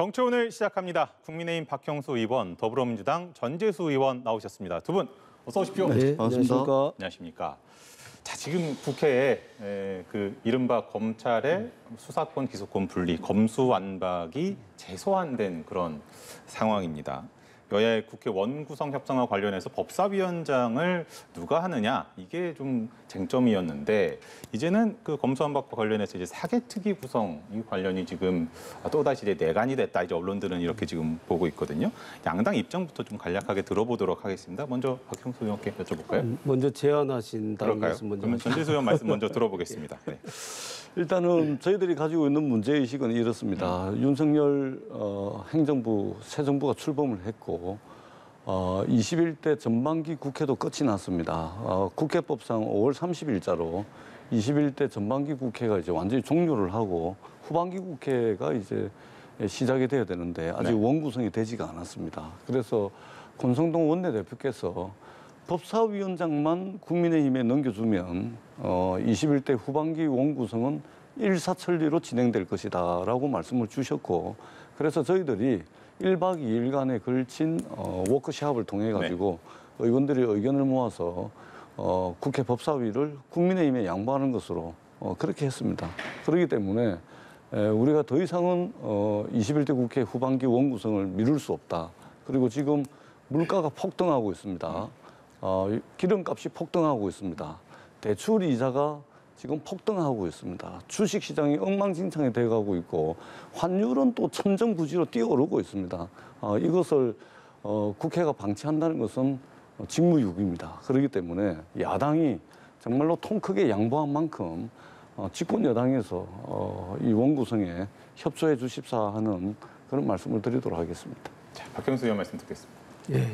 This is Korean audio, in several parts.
정치원을 시작합니다. 국민의힘 박형수 의원, 더불어민주당 전재수 의원 나오셨습니다. 두 분 어서 오십시오. 네, 반갑습니다. 안녕하십니까. 자, 지금 국회에 이른바 검찰의 수사권, 기소권 분리, 검수완박이 재소환된 그런 상황입니다. 여야의 국회 원구성 협상과 관련해서 법사위원장을 누가 하느냐, 이게 좀 쟁점이었는데, 이제는 그 검수완박과 관련해서 이제 사개특위 구성 이 관련이 지금 또다시 이제 내관이 됐다, 이제 언론들은 이렇게 지금 보고 있거든요. 양당 입장부터 좀 간략하게 들어보도록 하겠습니다. 먼저 박형수 의원께 여쭤볼까요? 먼저 제안하신 당 말씀 먼저. 그러면 전재수 의원 말씀 먼저 들어보겠습니다. 네. 일단은 저희들이 가지고 있는 문제의식은 이렇습니다. 윤석열 행정부, 새 정부가 출범을 했고 21대 전반기 국회도 끝이 났습니다. 국회법상 5월 30일자로 21대 전반기 국회가 이제 완전히 종료를 하고 후반기 국회가 이제 시작이 돼야 되는데 아직 원구성이 되지가 않았습니다. 그래서 권성동 원내대표께서 법사위원장만 국민의힘에 넘겨주면 21대 후반기 원구성은 일사천리로 진행될 것이다 라고 말씀을 주셨고, 그래서 저희들이 1박 2일간에 걸친 워크숍을 통해 가지고 의원들의 의견을 모아서 국회 법사위를 국민의힘에 양보하는 것으로 그렇게 했습니다. 그렇기 때문에 우리가 더 이상은 21대 국회 후반기 원구성을 미룰 수 없다. 그리고 지금 물가가 폭등하고 있습니다. 기름값이 폭등하고 있습니다. 대출 이자가 지금 폭등하고 있습니다. 주식시장이 엉망진창이 돼가고 있고 환율은 또 천정부지로 뛰어오르고 있습니다. 이것을 국회가 방치한다는 것은 직무유기입니다. 그렇기 때문에 야당이 정말로 통 크게 양보한 만큼 집권 여당에서 이 원구성에 협조해 주십사 하는 그런 말씀을 드리도록 하겠습니다. 자, 박형수 의원 말씀 듣겠습니다. 예,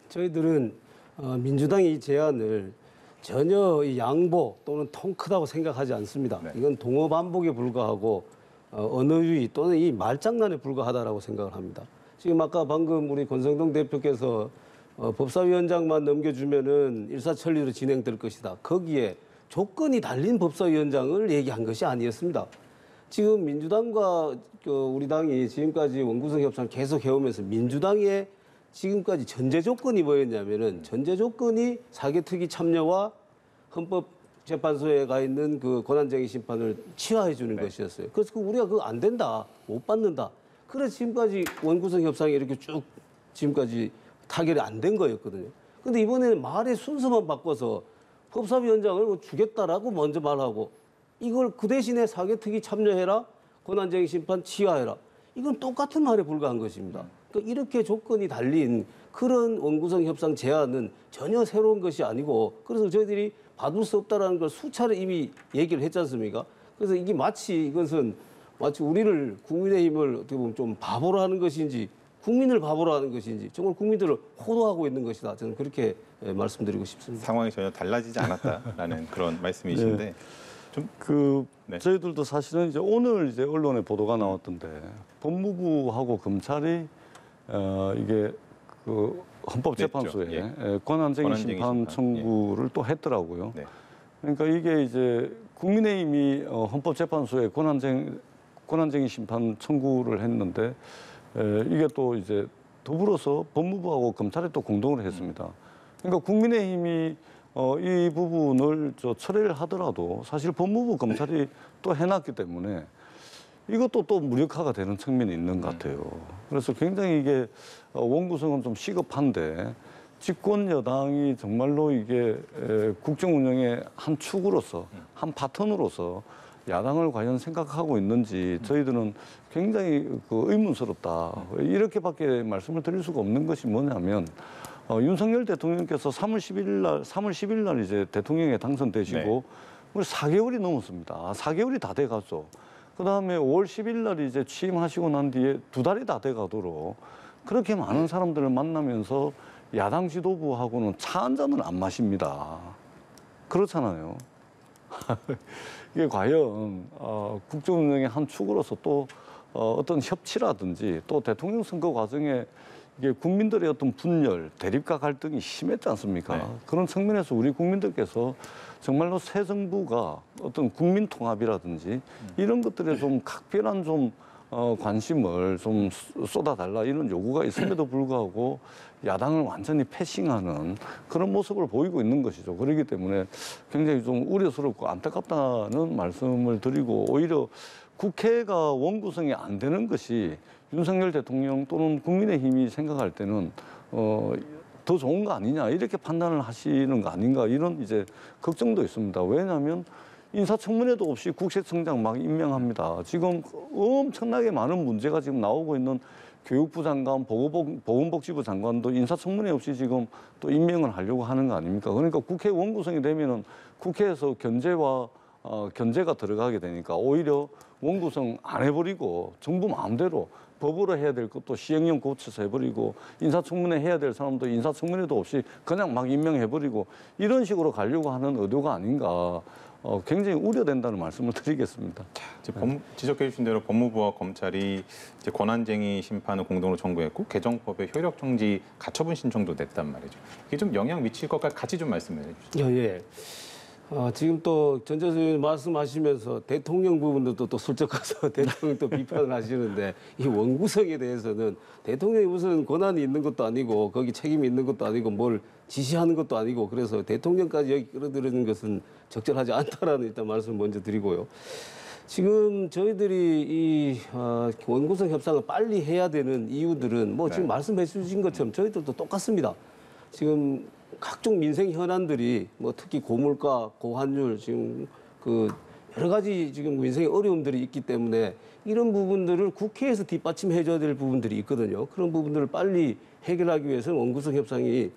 저희들은 민주당이 이 제안을 전혀 이 양보 또는 통 크다고 생각하지 않습니다. 이건 동어 반복에 불과하고 언어유의 또는 이 말장난에 불과하다라고 생각을 합니다. 지금 아까 방금 우리 권성동 대표께서 법사위원장만 넘겨주면은 일사천리로 진행될 것이다. 거기에 조건이 달린 법사위원장을 얘기한 것이 아니었습니다. 지금 민주당과 우리 당이 지금까지 원구성 협상 계속 해오면서 민주당의 지금까지 전제 조건이 뭐였냐면은 전제 조건이 사개특위 참여와 헌법재판소에 가 있는 그 권한쟁의 심판을 취하해 주는 것이었어요. 그래서 우리가 그거 안 된다, 못 받는다. 그래서 지금까지 원구성 협상이 이렇게 쭉 지금까지 타결이 안 된 거였거든요. 근데 이번에는 말의 순서만 바꿔서 법사위원장을 주겠다라고 먼저 말하고 이걸 그 대신에 사개특위 참여해라, 권한쟁의 심판 취하해라. 이건 똑같은 말에 불과한 것입니다. 그러니까 이렇게 조건이 달린 그런 원구성 협상 제안은 전혀 새로운 것이 아니고, 그래서 저희들이 받을 수 없다라는 걸 수차례 이미 얘기를 했지 않습니까? 그래서 이게 이것은 마치 우리를 국민의힘을 어떻게 보면 좀 바보로 하는 것인지 국민을 바보로 하는 것인지 정말 국민들을 호도하고 있는 것이다. 저는 그렇게 말씀드리고 싶습니다. 상황이 전혀 달라지지 않았다라는 그런 말씀이신데. 저희들도 사실은 이제 오늘 이제 언론에 보도가 나왔던데 법무부하고 검찰이 이게 그 헌법재판소에 권한쟁의 심판 청구를 또 했더라고요. 그러니까 이게 이제 국민의힘이 헌법재판소에 권한쟁의 심판 청구를 했는데 이게 또 이제 더불어서 법무부하고 검찰이 또 공동으로 했습니다. 그러니까 국민의힘이 이 부분을 철회를 하더라도 사실 법무부 검찰이 또 해놨기 때문에 이것도 또 무력화가 되는 측면이 있는 것 같아요. 그래서 굉장히 이게 원구성은 좀 시급한데 집권 여당이 정말로 이게 국정 운영의 한 축으로서 한 파트너로서 야당을 과연 생각하고 있는지 저희들은 굉장히 의문스럽다. 이렇게밖에 말씀을 드릴 수가 없는 것이 뭐냐면 윤석열 대통령께서 3월 10일 날 이제 대통령에 당선되시고 4개월이 넘었습니다. 4개월이 다 돼갔어. 그다음에 5월 10일 날 이제 취임하시고 난 뒤에 2달이 다 돼가도록 그렇게 많은 사람들을 만나면서 야당 지도부하고는 차 한 잔을 안 마십니다. 그렇잖아요. 이게 과연 국정 운영의 한 축으로서 또 어떤 협치라든지 또 대통령 선거 과정에 이게 국민들의 어떤 분열, 대립과 갈등이 심했지 않습니까? 그런 측면에서 우리 국민들께서 정말로 새 정부가 어떤 국민 통합이라든지 이런 것들에 좀 각별한 좀 관심을 좀 쏟아달라 이런 요구가 있음에도 불구하고 야당을 완전히 패싱하는 그런 모습을 보이고 있는 것이죠. 그렇기 때문에 굉장히 좀 우려스럽고 안타깝다는 말씀을 드리고 오히려 국회가 원구성이 안 되는 것이 윤석열 대통령 또는 국민의힘이 생각할 때는 더 좋은 거 아니냐 이렇게 판단을 하시는 거 아닌가 이런 이제 걱정도 있습니다. 왜냐하면 인사청문회도 없이 국세청장 막 임명합니다. 지금 엄청나게 많은 문제가 지금 나오고 있는 교육부 장관, 보건복지부 장관도 인사청문회 없이 지금 또 임명을 하려고 하는 거 아닙니까? 그러니까 국회 원구성이 되면은 국회에서 견제가 들어가게 되니까 오히려 원구성 안 해버리고 정부 마음대로 법으로 해야 될 것도 시행령 고쳐서 해버리고 인사청문회 해야 될 사람도 인사청문회도 없이 그냥 막 임명해버리고 이런 식으로 가려고 하는 의도가 아닌가 굉장히 우려된다는 말씀을 드리겠습니다. 지적해 주신 대로 법무부와 검찰이 이제 권한쟁의 심판을 공동으로 청구했고 개정법의 효력 정지 가처분 신청도 냈단 말이죠. 이게 좀 영향 미칠 것과 같이 좀 말씀해 주시죠. 예. 지금 또 전재수님 말씀하시면서 대통령 부분도 또 슬쩍 가서 대통령 또 비판을 하시는데 이 원구성에 대해서는 대통령이 무슨 권한이 있는 것도 아니고 거기 책임이 있는 것도 아니고 뭘 지시하는 것도 아니고 그래서 대통령까지 여기 끌어들이는 것은 적절하지 않다라는 일단 말씀을 먼저 드리고요. 지금 저희들이 이 원구성 협상을 빨리 해야 되는 이유들은 뭐 지금 말씀해 주신 것처럼 저희들도 똑같습니다. 지금 각종 민생 현안들이 뭐 특히 고물가, 고환율 지금 그 여러 가지 지금 민생의 어려움들이 있기 때문에 이런 부분들을 국회에서 뒷받침해 줘야 될 부분들이 있거든요. 그런 부분들을 빨리 해결하기 위해서는 원구성 협상이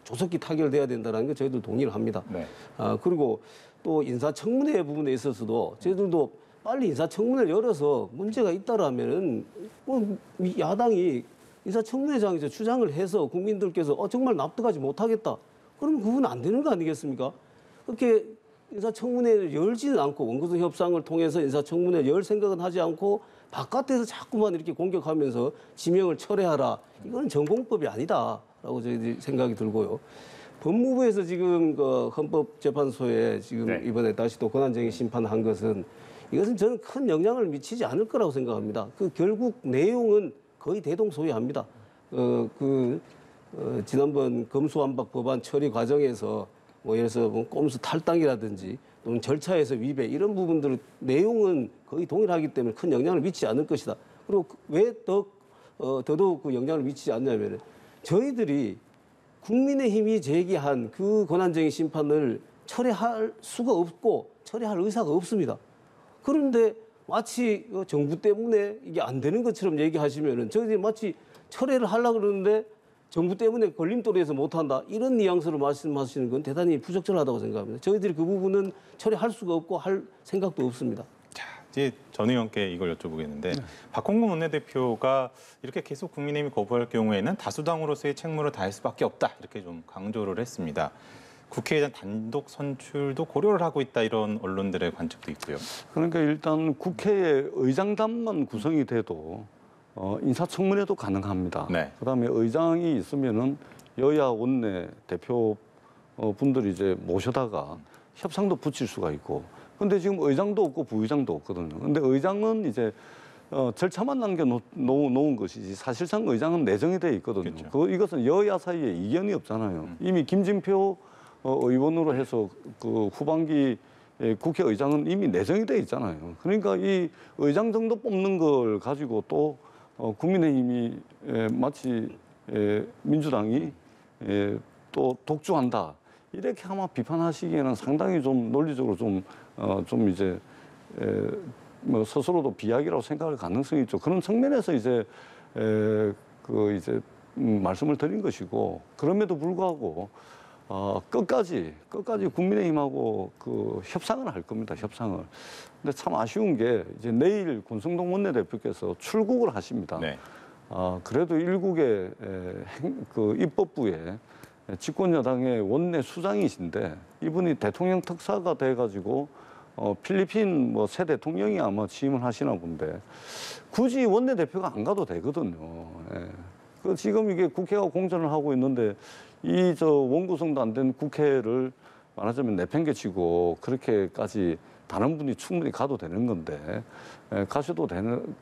조속히 타결돼야 된다는 게 저희도 동의를 합니다. 네. 그리고 또 인사청문회 부분에 있어서도 저희들도 빨리 인사청문회를 열어서 문제가 있다라면은 뭐 야당이 인사청문회장에서 주장을 해서 국민들께서 정말 납득하지 못하겠다. 그러면 그건 안 되는 거 아니겠습니까? 그렇게 인사청문회를 열지는 않고 원구성 협상을 통해서 인사청문회를 열 생각은 하지 않고 바깥에서 자꾸만 이렇게 공격하면서 지명을 철회하라. 이건 전공법이 아니다라고 저희들이 생각이 들고요. 법무부에서 지금 그 헌법재판소에 지금 이번에 다시 또 권한쟁의 심판한 것은 이것은 저는 큰 영향을 미치지 않을 거라고 생각합니다. 그 결국 내용은 거의 대동소이합니다. 지난번 검수완박 법안 처리 과정에서 뭐 예를 들어서 꼼수 탈당이라든지 또는 절차에서 위배 이런 부분들 내용은 거의 동일하기 때문에 큰 영향을 미치지 않을 것이다. 그리고 왜 더더욱 그 영향을 미치지 않냐면 저희들이 국민의힘이 제기한 그 권한쟁의 심판을 철회할 수가 없고 철회할 의사가 없습니다. 그런데 마치 정부 때문에 이게 안 되는 것처럼 얘기하시면은 저희들이 마치 철회를 하려고 그러는데 정부 때문에 걸림돌이해서 못한다. 이런 뉘앙스로 말씀하시는 건 대단히 부적절하다고 생각합니다. 저희들이 그 부분은 철회할 수가 없고 할 생각도 없습니다. 자, 이제 전 의원께 이걸 여쭤보겠는데 박홍근 원내대표가 이렇게 계속 국민의힘이 거부할 경우에는 다수당으로서의 책무를 다할 수밖에 없다. 이렇게 좀 강조를 했습니다. 국회의장 단독 선출도 고려를 하고 있다 이런 언론들의 관측도 있고요. 그러니까 일단 국회의 의장단만 구성이 돼도 인사청문회도 가능합니다. 네. 그다음에 의장이 있으면은 여야 원내 대표 분들이 이제 모셔다가 협상도 붙일 수가 있고. 근데 지금 의장도 없고 부의장도 없거든요. 근데 의장은 이제 절차만 남겨놓은 것이지 사실상 의장은 내정이 돼 있거든요. 그렇죠. 이것은 여야 사이에 이견이 없잖아요. 이미 김진표 의원으로 해서 그 후반기 국회의장은 이미 내정이 돼 있잖아요. 그러니까 이 의장 정도 뽑는 걸 가지고 또 국민의힘이 마치 민주당이 또 독주한다. 이렇게 아마 비판하시기에는 상당히 좀 논리적으로 좀 이제 뭐 스스로도 비약이라고 생각할 가능성이 있죠. 그런 측면에서 이제 말씀을 드린 것이고 그럼에도 불구하고 끝까지 국민의힘하고 그 협상을 할 겁니다. 협상을. 근데 참 아쉬운 게 이제 내일 권성동 원내대표께서 출국을 하십니다. 네. 그래도 일국의 그 입법부의 집권여당의 원내 수장이신데 이분이 대통령 특사가 돼가지고 필리핀 뭐 새 대통령이 아마 취임을 하시나 본데 굳이 원내대표가 안 가도 되거든요. 예. 지금 이게 국회가 공전을 하고 있는데 원구성도 안 된 국회를 말하자면 내팽개치고 그렇게까지 다른 분이 충분히 가도 되는 건데 가셔도 되는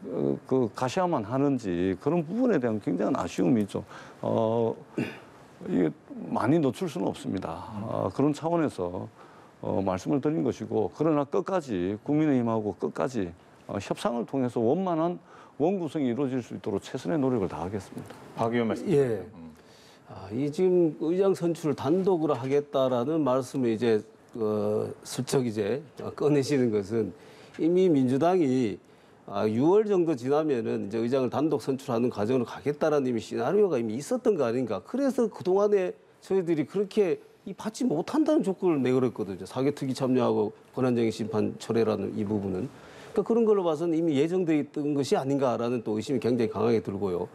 가셔야만 하는지 그런 부분에 대한 굉장한 아쉬움이 있죠. 이게 많이 늦출 수는 없습니다. 그런 차원에서 말씀을 드린 것이고 그러나 끝까지 국민의힘하고 끝까지 협상을 통해서 원만한 원구성이 이루어질 수 있도록 최선의 노력을 다하겠습니다. 박 의원 말씀. 예. 이 지금 의장 선출을 단독으로 하겠다라는 말씀을 이제 슬쩍 이제 꺼내시는 것은 이미 민주당이 6월 정도 지나면은 이제 의장을 단독 선출하는 과정으로 가겠다라는 이미 시나리오가 이미 있었던 거 아닌가. 그래서 그동안에 저희들이 그렇게 받지 못한다는 조건을 내걸었거든요. 사개특위 참여하고 권한쟁의 심판 철회라는 이 부분은. 그러니까 그런 걸로 봐서는 이미 예정돼 있던 것이 아닌가라는 또 의심이 굉장히 강하게 들고요.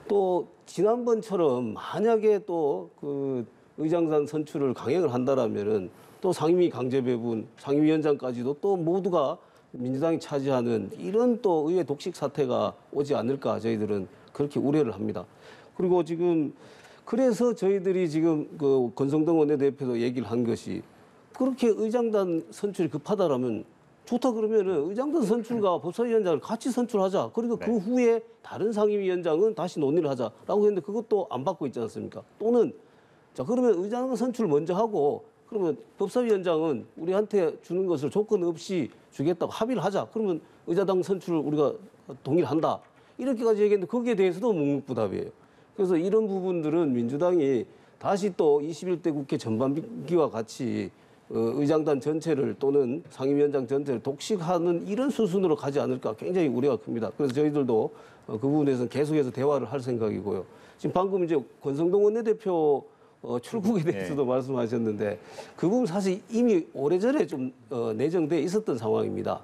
또 지난번처럼 만약에 또 그 의장단 선출을 강행을 한다라면은 또 상임위 강제 배분, 상임위원장까지도 또 모두가 민주당이 차지하는 이런 또 의회 독식 사태가 오지 않을까 저희들은 그렇게 우려를 합니다. 그리고 지금 그래서 저희들이 지금 그 권성동 원내대표도 얘기를 한 것이 그렇게 의장단 선출이 급하다라면 좋다 그러면은 의장단 선출과 법사위원장을 같이 선출하자. 그리고 그 후에 다른 상임위원장은 다시 논의를 하자라고 했는데 그것도 안 받고 있지 않습니까? 또는 자 그러면 의장단 선출 먼저 하고 그러면 법사위원장은 우리한테 주는 것을 조건 없이 주겠다고 합의를 하자. 그러면 의장단 선출을 우리가 동의를 한다. 이렇게까지 얘기했는데 거기에 대해서도 묵묵부답이에요. 그래서 이런 부분들은 민주당이 다시 또 21대 국회 전반기와 같이 의장단 전체를 또는 상임위원장 전체를 독식하는 이런 수순으로 가지 않을까 굉장히 우려가 큽니다. 그래서 저희들도 그 부분에서는 계속해서 대화를 할 생각이고요. 지금 방금 이제 권성동 원내대표 출국에 대해서도 말씀하셨는데 그 부분 사실 이미 오래전에 좀 내정돼 있었던 상황입니다.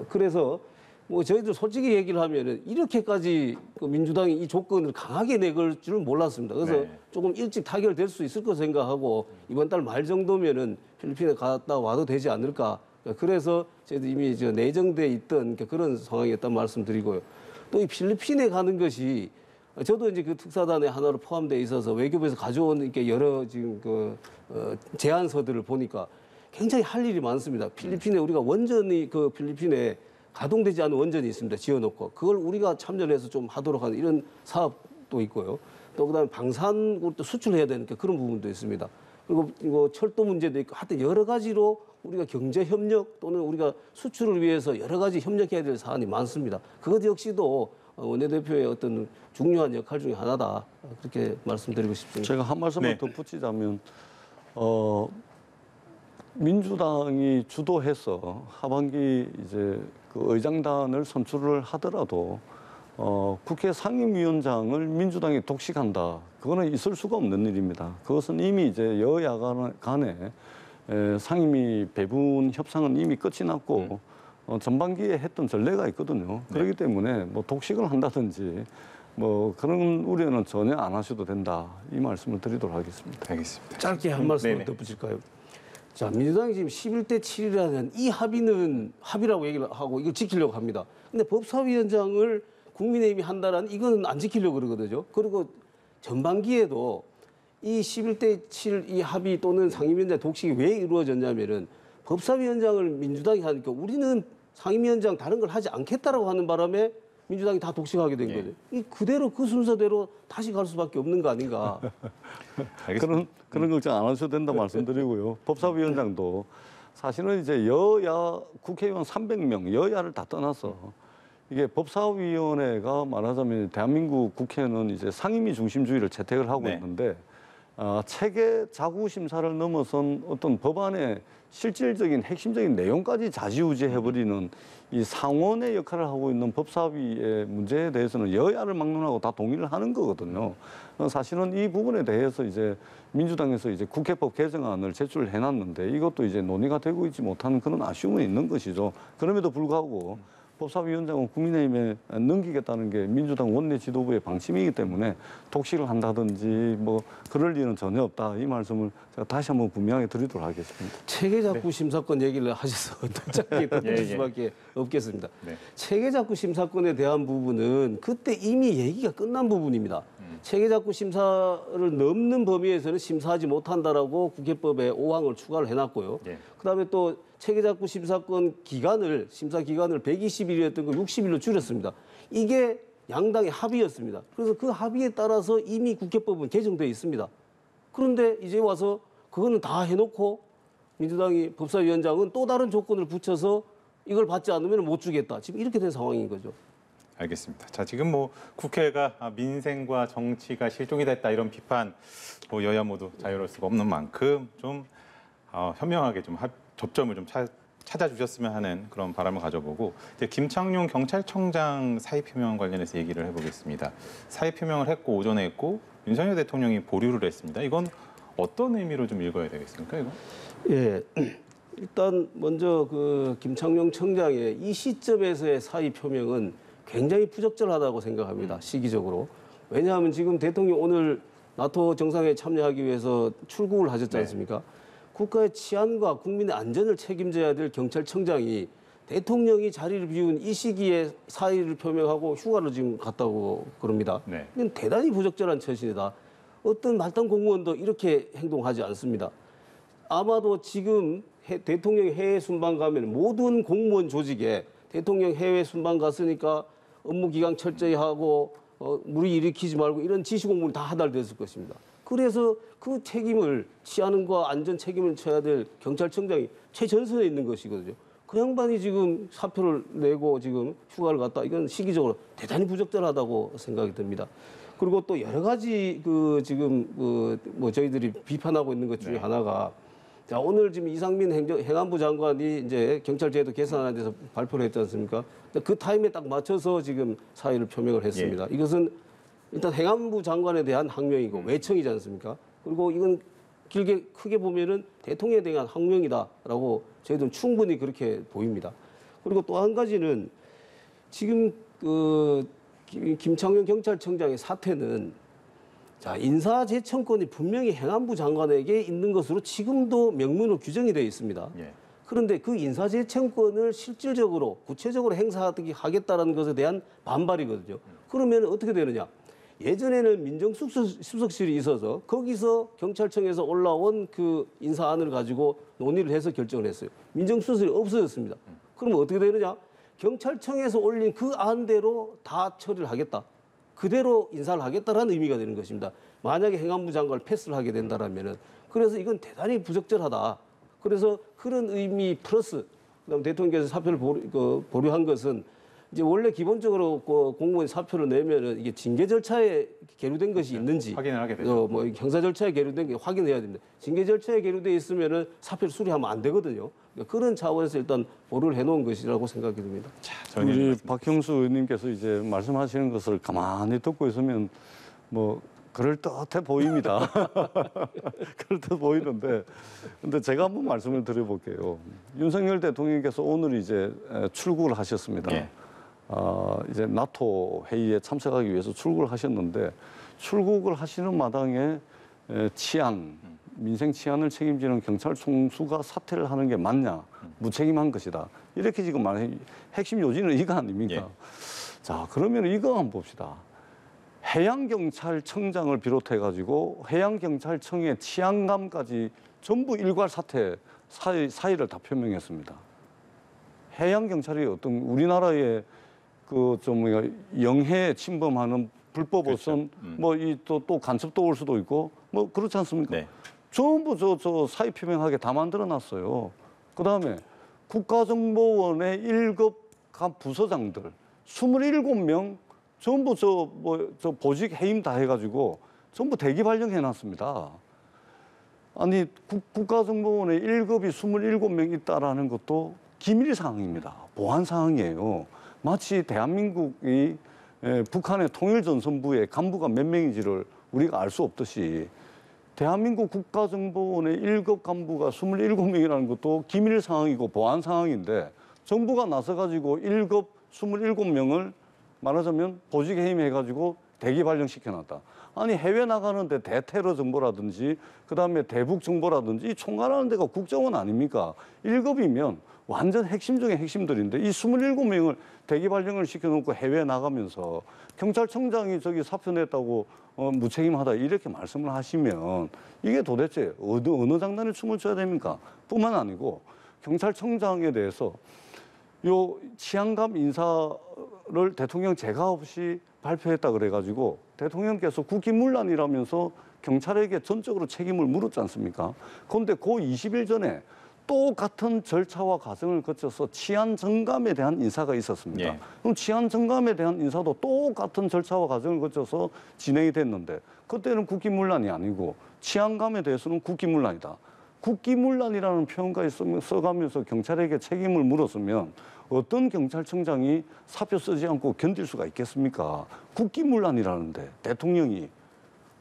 그래서 뭐 저희들 솔직히 얘기를 하면은 이렇게까지 그 민주당이 이 조건을 강하게 내걸 줄은 몰랐습니다. 그래서 조금 일찍 타결될 수 있을 거 생각하고 이번 달 말 정도면은 필리핀에 갔다 와도 되지 않을까. 그래서 저희도 이미 내정돼 있던 그런 상황이었다는 말씀드리고요. 또 이 필리핀에 가는 것이 저도 이제 그 특사단의 하나로 포함되어 있어서 외교부에서 가져온 이렇게 여러 지금 그 제안서들을 보니까 굉장히 할 일이 많습니다. 필리핀에 우리가 원전이 그 필리핀에 가동되지 않은 원전이 있습니다. 지어놓고 그걸 우리가 참여해서 좀 하도록 하는 이런 사업도 있고요. 또 그다음에 방산을 또 수출해야 되니까 그런 부분도 있습니다. 그리고 이거 철도 문제도 있고 하여튼 여러 가지로 우리가 경제 협력 또는 우리가 수출을 위해서 여러 가지 협력해야 될 사안이 많습니다. 그것 역시도 원내대표의 어떤 중요한 역할 중에 하나다. 그렇게 말씀드리고 싶습니다. 제가 한 말씀만 덧붙이자면 민주당이 주도해서 하반기 이제 그 의장단을 선출을 하더라도 국회 상임위원장을 민주당이 독식한다. 그거는 있을 수가 없는 일입니다. 그것은 이미 이제 여야 간에 상임위 배분 협상은 이미 끝이 났고 전반기에 했던 전례가 있거든요. 그렇기 때문에 뭐 독식을 한다든지 뭐 그런 우려는 전혀 안 하셔도 된다. 이 말씀을 드리도록 하겠습니다. 알겠습니다. 짧게 한 말씀 덧붙일까요? 자, 민주당이 지금 11대 7이라는 이 합의는 합의라고 얘기를 하고 이걸 지키려고 합니다. 근데 법사위원장을 국민의힘이 한다라는 이거는 안 지키려고 그러거든요. 그리고 전반기에도 이 11대 7 이 합의 또는 상임위원장 독식이 왜 이루어졌냐면은 법사위원장을 민주당이 하니까 우리는 상임위원장 다른 걸 하지 않겠다라고 하는 바람에 민주당이 다 독식하게 된 거죠. 이 그대로 그 순서대로 다시 갈 수밖에 없는 거 아닌가. 그런 걱정 안 하셔도 된다 말씀드리고요. 법사위원장도 사실은 이제 여야 국회의원 300명 여야를 다 떠나서 이게 법사위원회가 말하자면 대한민국 국회는 이제 상임위 중심주의를 채택을 하고 있는데 체계 자구 심사를 넘어선 어떤 법안의 실질적인 핵심적인 내용까지 좌지우지해버리는 이 상원의 역할을 하고 있는 법사위의 문제에 대해서는 여야를 막론하고 다 동의를 하는 거거든요. 사실은 이 부분에 대해서 이제 민주당에서 이제 국회법 개정안을 제출을 해놨는데 이것도 이제 논의가 되고 있지 못하는 그런 아쉬움은 있는 것이죠. 그럼에도 불구하고 법사위원장은 국민의힘에 넘기겠다는 게 민주당 원내 지도부의 방침이기 때문에 독식을 한다든지 뭐 그럴 일은 전혀 없다. 이 말씀을 제가 다시 한번 분명하게 드리도록 하겠습니다. 체계작구 심사권 얘기를 하셔서 짧게 덧붙일 수밖에 없겠습니다. 체계작구 심사권에 대한 부분은 그때 이미 얘기가 끝난 부분입니다. 체계작구 심사를 넘는 범위에서는 심사하지 못한다라고 국회법에 5항을 추가를 해놨고요. 그다음에 또 체계작구 심사 기간을 120일이었던 거 60일로 줄였습니다. 이게 양당의 합의였습니다. 그래서 그 합의에 따라서 이미 국회법은 개정되어 있습니다. 그런데 이제 와서 그거는 다 해놓고 민주당이 법사위원장은 또 다른 조건을 붙여서 이걸 받지 않으면 못 주겠다. 지금 이렇게 된 상황인 거죠. 알겠습니다. 자, 지금 뭐 국회가 민생과 정치가 실종이 됐다 이런 비판 뭐 여야 모두 자유로울 수가 없는 만큼 좀 현명하게 좀 접점을 좀 찾아주셨으면 하는 그런 바람을 가져보고 이제 김창룡 경찰청장 사의 표명 관련해서 얘기를 해보겠습니다. 사의 표명을 했고 오전에 했고 윤석열 대통령이 보류를 했습니다. 이건 어떤 의미로 좀 읽어야 되겠습니까, 이거? 예. 일단 먼저 그 김창룡 청장의 이 시점에서의 사의 표명은 굉장히 부적절하다고 생각합니다. 시기적으로. 왜냐하면 지금 대통령 오늘 나토 정상회의에 참여하기 위해서 출국을 하셨지 않습니까? 국가의 치안과 국민의 안전을 책임져야 될 경찰청장이 대통령이 자리를 비운 이 시기에 사의를 표명하고 휴가를 지금 갔다고 그럽니다. 이건 대단히 부적절한 처신이다. 어떤 말단 공무원도 이렇게 행동하지 않습니다. 아마도 지금 대통령이 해외 순방 가면 모든 공무원 조직에 대통령 해외 순방 갔으니까 업무 기강 철저히 하고 무리 일으키지 말고 이런 지시 공문이 다 하달됐을 것입니다. 그래서 그 책임을 치안과 안전 책임을 져야 될 경찰청장이 최전선에 있는 것이거든요. 그 양반이 지금 사표를 내고 지금 휴가를 갔다. 이건 시기적으로 대단히 부적절하다고 생각이 듭니다. 그리고 또 여러 가지 지금 뭐 저희들이 비판하고 있는 것 중에 하나가 자, 오늘 지금 이상민 행안부 장관이 이제 경찰제도 개선하는 데서 발표를 했지 않습니까? 그 타임에 딱 맞춰서 지금 사의를 표명을 했습니다. 이것은 일단 행안부 장관에 대한 항명이고 외청이지 않습니까? 그리고 이건 크게 보면은 대통령에 대한 항명이다라고 저희들은 충분히 그렇게 보입니다. 그리고 또 한 가지는 지금 김창룡 경찰청장의 사태는 자, 인사재청권이 분명히 행안부 장관에게 있는 것으로 지금도 명문으로 규정이 되어 있습니다. 그런데 그 인사재청권을 실질적으로 구체적으로 행사하겠다는 것에 대한 반발이거든요. 그러면 어떻게 되느냐? 예전에는 민정수석실이 있어서 거기서 경찰청에서 올라온 그 인사안을 가지고 논의를 해서 결정을 했어요. 민정수석실이 없어졌습니다. 그러면 어떻게 되느냐? 경찰청에서 올린 그 안대로 다 처리를 하겠다. 그대로 인사를 하겠다라는 의미가 되는 것입니다. 만약에 행안부 장관을 패스를 하게 된다라면은 그래서 이건 대단히 부적절하다. 그래서 그런 의미 플러스 그다음 대통령께서 사표를 보류한 것은 이제 원래 기본적으로 공무원 사표를 내면은 이게 징계 절차에 계류된 것이 있는지 확인을 하게 되죠. 뭐 형사 절차에 계류된 게 확인해야 됩니다. 징계 절차에 계류돼 있으면은 사표를 수리하면 안 되거든요. 그러니까 그런 차원에서 일단 보류를 해놓은 것이라고 생각이 듭니다. 우리 박형수 의원님께서 이제 말씀하시는 것을 가만히 듣고 있으면 뭐 그럴듯해 보입니다. 그럴듯 보이는데, 근데 제가 한번 말씀을 드려볼게요. 윤석열 대통령께서 오늘 이제 출국을 하셨습니다. 이제 나토 회의에 참석하기 위해서 출국을 하셨는데 출국을 하시는 마당에 치안, 민생 치안을 책임지는 경찰 총수가 사퇴를 하는 게 맞냐, 무책임한 것이다. 이렇게 지금 말해 핵심 요지는 이거 아닙니까? 자, 그러면 이거 한번 봅시다. 해양경찰청장을 비롯해가지고 해양경찰청의 치안감까지 전부 일괄 사의를 다 표명했습니다. 해양경찰이 어떤 우리나라의 영해 침범하는 불법 어선, 뭐 또 간첩도 올 수도 있고 뭐 그렇지 않습니까? 전부 저 사의 표명하게 다 만들어놨어요. 그 다음에 국가정보원의 1급 부서장들 27명 전부 저 보직 해임 다 해가지고 전부 대기 발령해놨습니다. 아니 국가정보원의 1급이 27명 있다라는 것도 기밀 사항입니다. 보안 사항이에요. 마치 대한민국이 북한의 통일전선부의 간부가 몇 명인지를 우리가 알 수 없듯이 대한민국 국가정보원의 1급 간부가 27명이라는 것도 기밀 상황이고 보안 상황인데 정부가 나서가지고 1급 27명을 말하자면 보직 해임해가지고 대기 발령시켜놨다. 아니 해외 나가는데 대테러 정보라든지 그다음에 대북 정보라든지 이 총괄하는 데가 국정원 아닙니까? 1급이면 완전 핵심 중에 핵심들인데 이 27명을 대기 발령을 시켜놓고 해외 나가면서 경찰청장이 저기 사표 냈다고 무책임하다 이렇게 말씀을 하시면 이게 도대체 어느 장단에 춤을 춰야 됩니까? 뿐만 아니고 경찰청장에 대해서 요 치안감 인사를 대통령 제가 없이 발표했다 그래가지고 대통령께서 국기문란이라면서 경찰에게 전적으로 책임을 물었지 않습니까? 그런데 그 20일 전에 똑같은 절차와 과정을 거쳐서 치안 정감에 대한 인사가 있었습니다. 예. 그럼 치안 정감에 대한 인사도 똑같은 절차와 과정을 거쳐서 진행이 됐는데 그때는 국기문란이 아니고 치안감에 대해서는 국기문란이다. 국기문란이라는 표현까지 써가면서 경찰에게 책임을 물었으면 어떤 경찰청장이 사표 쓰지 않고 견딜 수가 있겠습니까? 국기문란이라는데 대통령이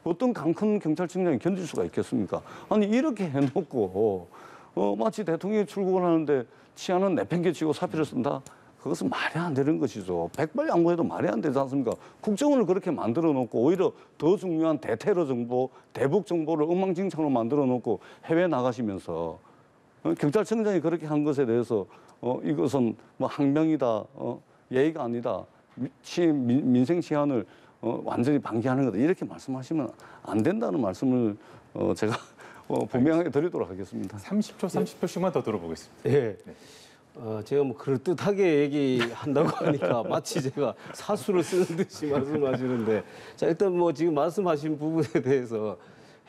어떤 강 큰 경찰청장이 견딜 수가 있겠습니까? 아니 이렇게 해놓고 마치 대통령이 출국을 하는데 치안은 내팽개치고 사표를 쓴다? 그것은 말이 안 되는 것이죠. 백발양보해도 말이 안 되지 않습니까? 국정원을 그렇게 만들어 놓고 오히려 더 중요한 대테러 정보, 대북 정보를 엉망진창으로 만들어 놓고 해외 나가시면서 경찰청장이 그렇게 한 것에 대해서 이것은 뭐 항명이다, 예의가 아니다, 민생 치안을 완전히 방기하는 거다 이렇게 말씀하시면 안 된다는 말씀을 제가 분명하게 드리도록 하겠습니다. 30초씩만 더 들어보겠습니다. 예. 제가 뭐 그럴듯하게 얘기한다고 하니까 마치 제가 사수를 쓰는 듯이 말씀하시는데 자 일단 뭐 지금 말씀하신 부분에 대해서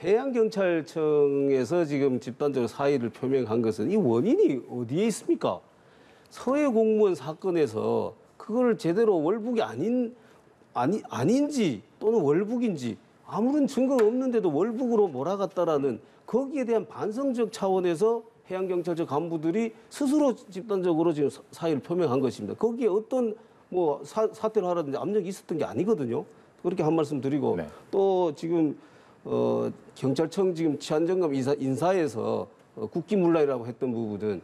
해양경찰청에서 지금 집단적으로 사의를 표명한 것은 이 원인이 어디에 있습니까? 서해 공무원 사건에서 그걸 제대로 월북이 아닌지 또는 월북인지 아무런 증거가 없는데도 월북으로 몰아갔다라는 거기에 대한 반성적 차원에서 해양경찰청 간부들이 스스로 집단적으로 지금 사의를 표명한 것입니다. 거기에 어떤 뭐 사퇴를 하라든지 압력이 있었던 게 아니거든요. 그렇게 한 말씀 드리고 네. 또 지금 경찰청 지금 치안정감 인사에서 국기문란이라고 했던 부분은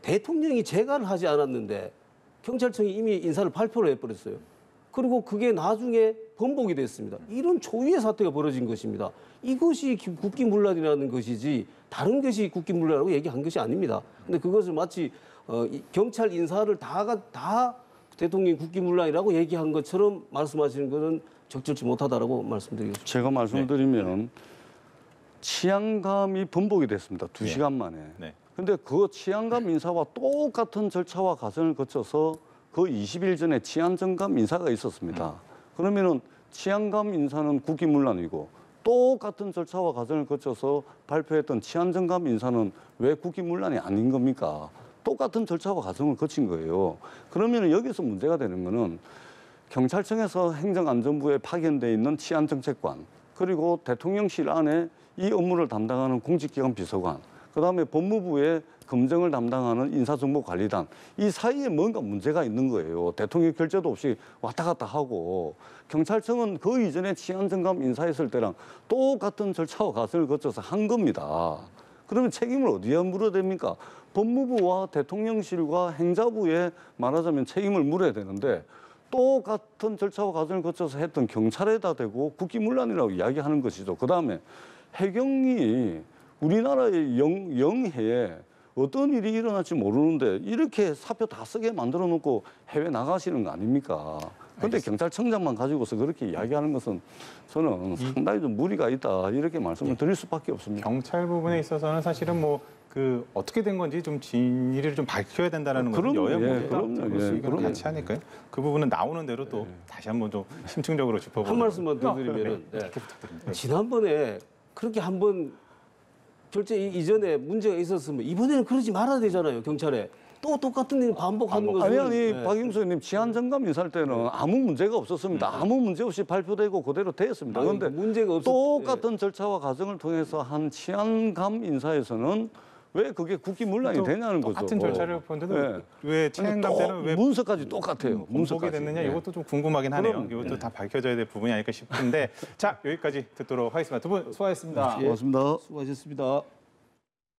대통령이 재가를 하지 않았는데 경찰청이 이미 인사를 발표를 해버렸어요. 그리고 그게 나중에 번복이 됐습니다. 이런 초유의 사태가 벌어진 것입니다. 이것이 국기문란이라는 것이지 다른 것이 국기문란이라고 얘기한 것이 아닙니다. 근데 그것을 마치 경찰 인사를 다 대통령이 국기문란이라고 얘기한 것처럼 말씀하시는 것은 적절치 못하다라고 말씀드리겠습니다. 제가 말씀드리면 치안감이 번복이 됐습니다. 2시간 만에. 네. 근데 그 치안감 인사와 똑같은 절차와 과정을 거쳐서 그 20일 전에 치안정감 인사가 있었습니다. 그러면은 치안감 인사는 국기문란이고 똑같은 절차와 과정을 거쳐서 발표했던 치안정감 인사는 왜 국기문란이 아닌 겁니까? 똑같은 절차와 과정을 거친 거예요. 그러면 여기서 문제가 되는 거는 경찰청에서 행정안전부에 파견돼 있는 치안정책관 그리고 대통령실 안에 이 업무를 담당하는 공직기관 비서관 그다음에 법무부의 검증을 담당하는 인사정보관리단 이 사이에 뭔가 문제가 있는 거예요. 대통령 결재도 없이 왔다 갔다 하고 경찰청은 그 이전에 치안정감 인사했을 때랑 똑같은 절차와 과정을 거쳐서 한 겁니다. 그러면 책임을 어디에 물어야 됩니까? 법무부와 대통령실과 행자부에 말하자면 책임을 물어야 되는데 똑같은 절차와 과정을 거쳐서 했던 경찰에다 대고 국기문란이라고 이야기하는 것이죠. 그다음에 해경이 우리나라의 영해에 어떤 일이 일어날지 모르는데 이렇게 사표 다 쓰게 만들어 놓고 해외 나가시는 거 아닙니까? 그런데 경찰청장만 가지고서 그렇게 이야기하는 것은 저는 상당히 좀 무리가 있다 이렇게 말씀을 드릴 수밖에 없습니다. 경찰 부분에 있어서는 사실은 뭐 그 어떻게 된 건지 좀 진위를 좀 밝혀야 된다는 것은 여야 모두가 같이 하니까요. 그 부분은 나오는 대로 또 다시 한번 좀 심층적으로 짚어보는. 한 말씀만 더 드리면은 지난번에 그렇게 한번 결제 이전에 문제가 있었으면 이번에는 그러지 말아야 되잖아요. 경찰에 또 똑같은 일 반복하는 것은 아니 박영수 의원님 치안정감 인사할 때는 아무 문제가 없었습니다. 아무 문제 없이 발표되고 그대로 되었습니다. 그런데 문제가 똑같은 절차와 과정을 통해서 한 치안감 인사에서는 왜 그게 국기문란이 되냐는 거죠. 같은 절차를 보는데도 왜 치안감 때는 왜 문서까지 똑같아요. 문서까지 됐느냐 이것도 좀 궁금하긴 하네요. 이것도 다 밝혀져야 될 부분이 아닐까 싶은데 자 여기까지 듣도록 하겠습니다. 두 분 수고하셨습니다. 고맙습니다. 수고하셨습니다.